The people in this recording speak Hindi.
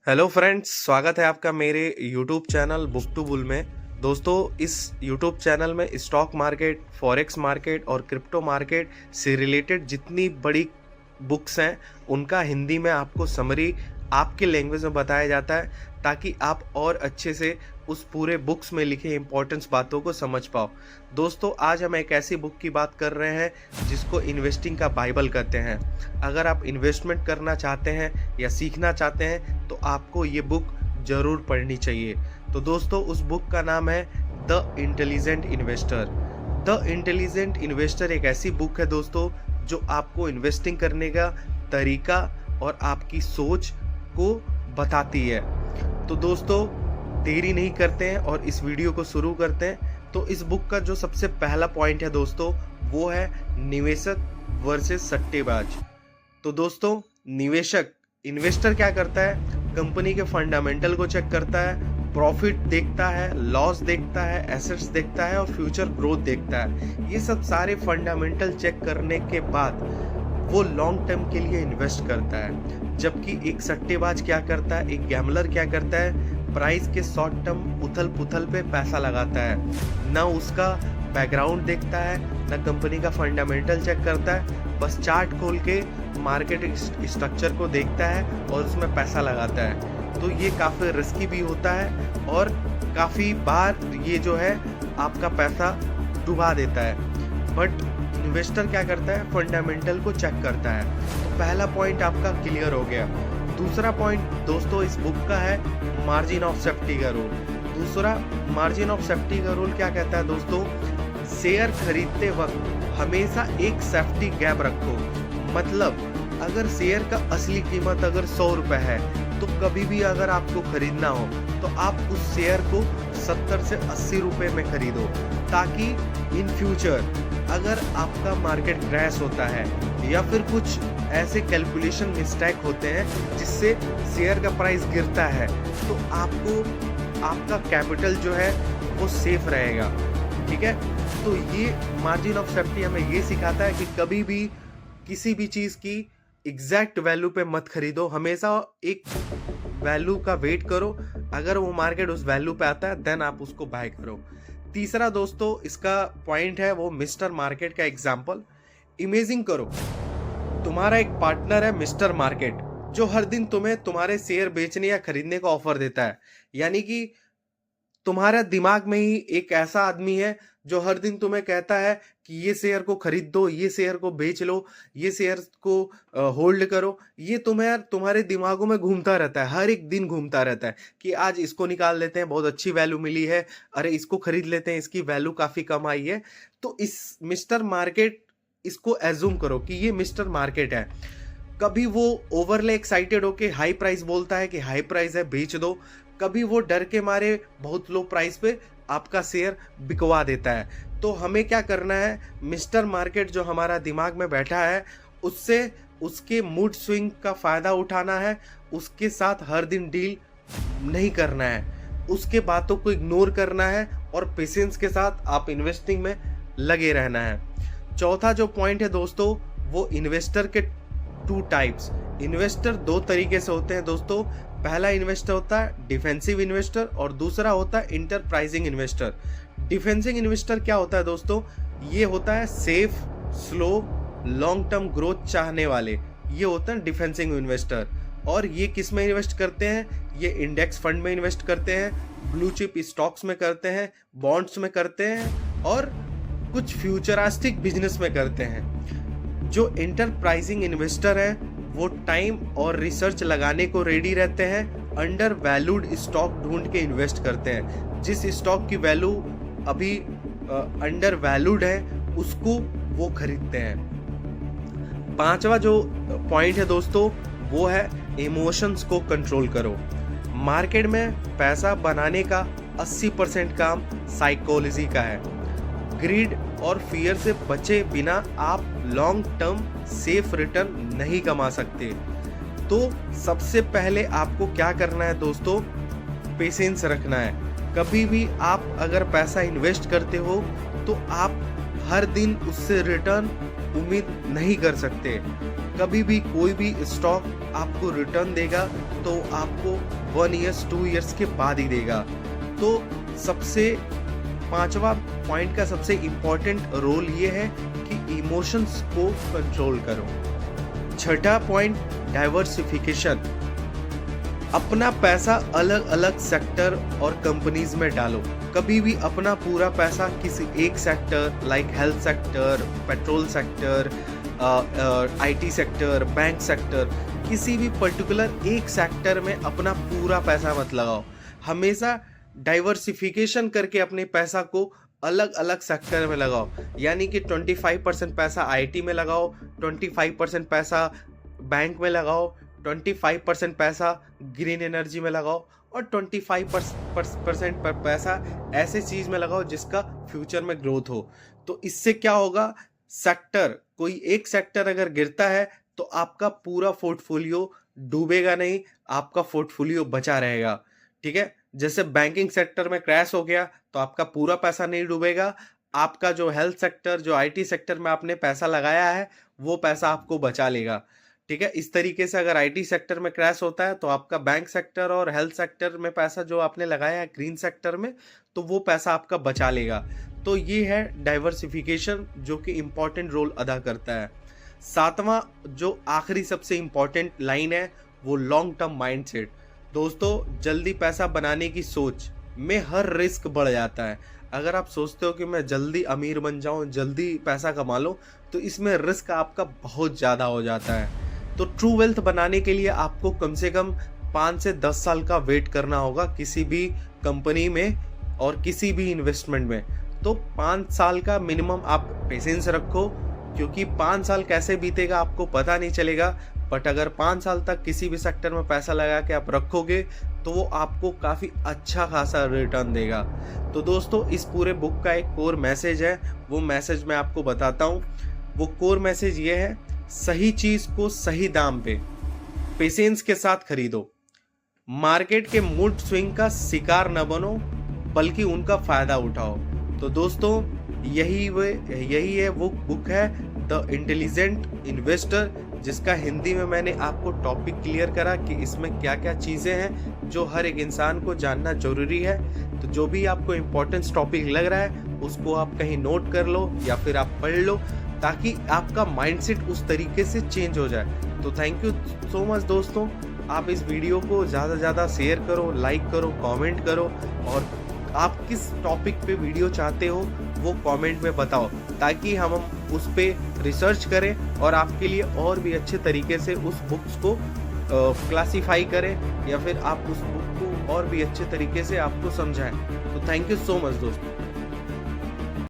हेलो फ्रेंड्स, स्वागत है आपका मेरे YouTube channel Book to Bull में। दोस्तों, इस यूट्यूब चैनल में स्टॉक मार्केट, फॉरेक्स मार्केट और क्रिप्टो मार्केट से रिलेटेड जितनी बड़ी बुक्स हैं उनका हिंदी में आपको समरी आपके लैंग्वेज में बताया जाता है, ताकि आप और अच्छे से उस पूरे बुक्स में लिखे इंपॉर्टेंस बातों को समझ पाओ। दोस्तों, आज हम एक ऐसी बुक की बात कर रहे हैं जिसको इन्वेस्टिंग का बाइबल कहते हैं। अगर आप इन्वेस्टमेंट करना चाहते हैं या सीखना चाहते हैं तो आपको ये बुक ज़रूर पढ़नी चाहिए। तो दोस्तों, उस बुक का नाम है the intelligent investor. The intelligent investor एक ऐसी बुक है दोस्तों जो आपको इन्वेस्टिंग करने का तरीका और आपकी सोच को बताती है। तो दोस्तों, देरी नहीं करते हैं और इस वीडियो को शुरू करते हैं। तो इस बुक का जो सबसे पहला पॉइंट है दोस्तों, वो है निवेशक वर्सेस सट्टेबाज। तो दोस्तों, निवेशक इन्वेस्टर क्या करता है? कंपनी के फंडामेंटल को चेक करता है, प्रॉफिट देखता है, लॉस देखता है, एसेट्स देखता है और फ्यूचर ग्रोथ देखता है। ये सब सारे फंडामेंटल चेक करने के बाद वो लॉन्ग टर्म के लिए इन्वेस्ट करता है। जबकि एक सट्टेबाज क्या करता है, एक गैमलर क्या करता है, प्राइस के शॉर्ट टर्म उथल पुथल पे पैसा लगाता है। ना उसका बैकग्राउंड देखता है, ना कंपनी का फंडामेंटल चेक करता है, बस चार्ट खोल के मार्केट स्ट्रक्चर को देखता है और उसमें पैसा लगाता है। तो ये काफ़ी रिस्की भी होता है और काफ़ी बार ये जो है आपका पैसा डुबा देता है। बट इन्वेस्टर क्या करता है? फंडामेंटल को चेक करता है। तो पहला पॉइंट आपका क्लियर हो गया। दूसरा पॉइंट दोस्तों इस बुक का है मार्जिन ऑफ सेफ्टी का रूल। दूसरा मार्जिन ऑफ सेफ्टी का रूल क्या कहता है दोस्तों? शेयर खरीदते वक्त हमेशा एक सेफ्टी गैप रखो। मतलब अगर शेयर का असली कीमत अगर 100 रुपये है तो कभी भी अगर आपको खरीदना हो तो आप उस शेयर को 70 से 80 रुपये में खरीदो, ताकि इन फ्यूचर अगर आपका मार्केट क्रैश होता है या फिर कुछ ऐसे कैलकुलेशन मिस्टेक होते हैं जिससे शेयर का प्राइस गिरता है तो आपको आपका कैपिटल जो है वो सेफ रहेगा। ठीक है, तो ये मार्जिन ऑफ सेफ्टी हमें ये सिखाता है कि कभी भी किसी भी चीज़ की एग्जैक्ट वैल्यू पे मत खरीदो, हमेशा एक वैल्यू का वेट करो। अगर वो मार्केट उस वैल्यू पे आता है देन आप उसको बाय करो। तीसरा दोस्तों इसका पॉइंट है वो मिस्टर मार्केट का एग्जाम्पल। इमेजिन करो तुम्हारा एक पार्टनर है मिस्टर मार्केट, जो हर दिन तुम्हें तुम्हारे शेयर बेचने या खरीदने का ऑफर देता है। यानी कि तुम्हारा दिमाग में ही एक ऐसा आदमी है जो हर दिन तुम्हें कहता है कि ये शेयर को खरीद दो, ये शेयर को बेच लो, ये शेयर को होल्ड करो। ये तुम्हारे दिमागों में घूमता रहता है, हर एक दिन घूमता रहता है कि आज इसको निकाल लेते हैं, बहुत अच्छी वैल्यू मिली है, अरे इसको खरीद लेते हैं, इसकी वैल्यू काफ़ी कम आई है। तो इस मिस्टर मार्केट, इसको एज्यूम करो कि ये मिस्टर मार्केट है। कभी वो ओवरले एक्साइटेड होके हाई प्राइस बोलता है कि हाई प्राइस है बेच दो, कभी वो डर के मारे बहुत लो प्राइस पे आपका शेयर बिकवा देता है। तो हमें क्या करना है? मिस्टर मार्केट जो हमारा दिमाग में बैठा है उससे उसके मूड स्विंग का फ़ायदा उठाना है, उसके साथ हर दिन डील नहीं करना है, उसके बातों को इग्नोर करना है और पेशेंस के साथ आप इन्वेस्टिंग में लगे रहना है। चौथा जो पॉइंट है दोस्तों वो इन्वेस्टर के 2 टाइप्स। इन्वेस्टर 2 तरीके से होते हैं दोस्तों। पहला इन्वेस्टर होता है डिफेंसिव इन्वेस्टर और दूसरा होता है इंटरप्राइजिंग इन्वेस्टर। डिफेंसिव इन्वेस्टर क्या होता है दोस्तों? ये होता है safe, slow, long term growth चाहने वाले, ये होते हैं डिफेंसिव इन्वेस्टर। और ये किस में इन्वेस्ट करते हैं? ये इंडेक्स फंड में इन्वेस्ट करते हैं, ब्लू चिप स्टॉक्स में करते हैं, बॉन्ड्स में करते हैं और कुछ फ्यूचरिस्टिक बिजनेस में करते हैं। जो इंटरप्राइजिंग इन्वेस्टर है वो टाइम और रिसर्च लगाने को रेडी रहते हैं, अंडर वैल्यूड स्टॉक ढूंढ के इन्वेस्ट करते हैं। जिस स्टॉक की वैल्यू अभी अंडर वैल्यूड है उसको वो खरीदते हैं। पांचवा जो पॉइंट है दोस्तों वो है इमोशंस को कंट्रोल करो। मार्केट में पैसा बनाने का 80% काम साइकोलॉजी का है। ग्रीड और फियर से बचे बिना आप लॉन्ग टर्म सेफ रिटर्न नहीं कमा सकते। तो सबसे पहले आपको क्या करना है दोस्तों? पेशेंस रखना है। कभी भी आप अगर पैसा इन्वेस्ट करते हो तो आप हर दिन उससे रिटर्न उम्मीद नहीं कर सकते। कभी भी कोई भी स्टॉक आपको रिटर्न देगा तो आपको 1 ईयर्स 2 ईयर्स के बाद ही देगा। तो सबसे पांचवा पॉइंट का सबसे इम्पोर्टेंट रोल ये है कि इमोशंस को कंट्रोल करो। छठा पॉइंट, डाइवर्सिफिकेशन। अपना पैसा अलग अलग सेक्टर और कंपनीज में डालो। कभी भी अपना पूरा पैसा किसी एक sector like health sector, petrol sector, IT sector, bank sector, किसी भी पर्टिकुलर एक सेक्टर में अपना पूरा पैसा मत लगाओ। हमेशा डाइवर्सिफिकेशन करके अपने पैसा को अलग अलग सेक्टर में लगाओ। यानी कि 25% पैसा आईटी में लगाओ, 25% पैसा बैंक में लगाओ, 25% पैसा ग्रीन एनर्जी में लगाओ और 25% पैसा ऐसे चीज में लगाओ जिसका फ्यूचर में ग्रोथ हो। तो इससे क्या होगा, सेक्टर, कोई एक सेक्टर अगर गिरता है तो आपका पूरा पोर्टफोलियो डूबेगा नहीं, आपका पोर्टफोलियो बचा रहेगा। ठीक है, जैसे बैंकिंग सेक्टर में क्रैश हो गया तो आपका पूरा पैसा नहीं डूबेगा, आपका जो हेल्थ सेक्टर, जो आईटी सेक्टर में आपने पैसा लगाया है वो पैसा आपको बचा लेगा। ठीक है, इस तरीके से अगर आईटी सेक्टर में क्रैश होता है तो आपका बैंक सेक्टर और हेल्थ सेक्टर में पैसा जो आपने लगाया है ग्रीन सेक्टर में, तो वो पैसा आपका बचा लेगा। तो ये है डाइवर्सिफिकेशन जो कि इम्पोर्टेंट रोल अदा करता है। सातवां जो आखिरी सबसे इम्पोर्टेंट लाइन है वो लॉन्ग टर्म माइंडसेट। दोस्तों, जल्दी पैसा बनाने की सोच में हर रिस्क बढ़ जाता है। अगर आप सोचते हो कि मैं जल्दी अमीर बन जाऊं, जल्दी पैसा कमा लूं, तो इसमें रिस्क आपका बहुत ज़्यादा हो जाता है। तो ट्रू वेल्थ बनाने के लिए आपको कम से कम 5 से 10 साल का वेट करना होगा किसी भी कंपनी में और किसी भी इन्वेस्टमेंट में। तो 5 साल का मिनिमम आप पेशेंस रखो, क्योंकि 5 साल कैसे बीतेगा आपको पता नहीं चलेगा। बट अगर 5 साल तक किसी भी सेक्टर में पैसा लगा के आप रखोगे तो वो आपको काफ़ी अच्छा खासा रिटर्न देगा। तो दोस्तों, इस पूरे बुक का एक कोर मैसेज है, वो मैसेज मैं आपको बताता हूँ। वो कोर मैसेज ये है, सही चीज़ को सही दाम पे पेशेंस के साथ खरीदो। मार्केट के मूड स्विंग का शिकार न बनो, बल्कि उनका फ़ायदा उठाओ। तो दोस्तों, यही है वो बुक है द इंटेलिजेंट इन्वेस्टर, जिसका हिंदी में मैंने आपको टॉपिक क्लियर करा कि इसमें क्या क्या चीज़ें हैं जो हर एक इंसान को जानना जरूरी है। तो जो भी आपको इम्पोर्टेंस टॉपिक लग रहा है उसको आप कहीं नोट कर लो या फिर आप पढ़ लो, ताकि आपका माइंडसेट उस तरीके से चेंज हो जाए। तो थैंक यू सो मच दोस्तों। आप इस वीडियो को ज़्यादा से ज़्यादा शेयर करो, लाइक करो, कमेंट करो, और आप किस टॉपिक पे वीडियो चाहते हो वो कमेंट में बताओ, ताकि हम उस पर रिसर्च करें और आपके लिए और भी अच्छे तरीके से उस बुक्स को क्लासीफाई करें, या फिर आप उस बुक को और भी अच्छे तरीके से आपको समझाएं। तो थैंक यू सो मच दोस्तों।